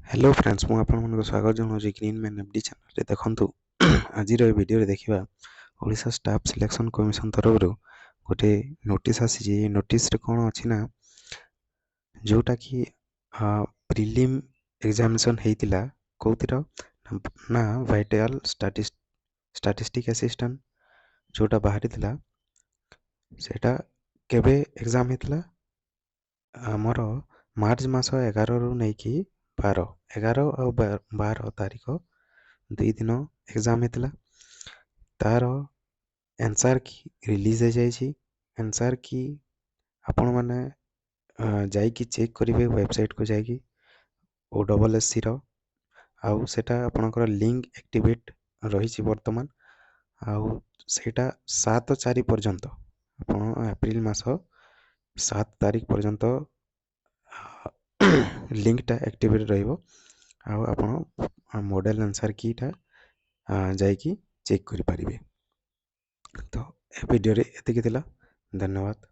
Hello friends मु आपन स्वागत जनाऊँ ग्रीन मैन एफडी चैनल रे देखंतु आज वीडियो रे देखिबा ओडिशा स्टाफ सिलेक्शन कमिशन तरफ गोटे नोटिस आसी नोटिस रे कोन अछि ना जोटा कि प्रीलिम एग्जामिनेशन हेतिला कोथिरो ना वाइटल स्टैटिस्टिक असिस्टेंट जोटा बाहरी थिला सेटा केबे एग्जाम हेतिला हमर मार्च मास 11 रु नै कि 11 ଆଉ 12 तारिख 2 दिन एग्जाम हेतिला तार आंसर की रिलीज हो जाइए। आंसर की आपण माने जाइकी चेक करेंगे वेबसाइट को जाइकी OSSC रो आउ सेटा आपणकर लिंक एक्टिवेट रही वर्तमान आउ सेटा 7/4 पर्यंत आपण एप्रिल मास 7 तारिख पर्यंत लिंकटा एक्टिवेट रहिबो आउ आपण मॉडल आंसर कीटा जाइकी चेक करि परिबे। तो ए वीडियो रे एतिकी थिला। धन्यवाद।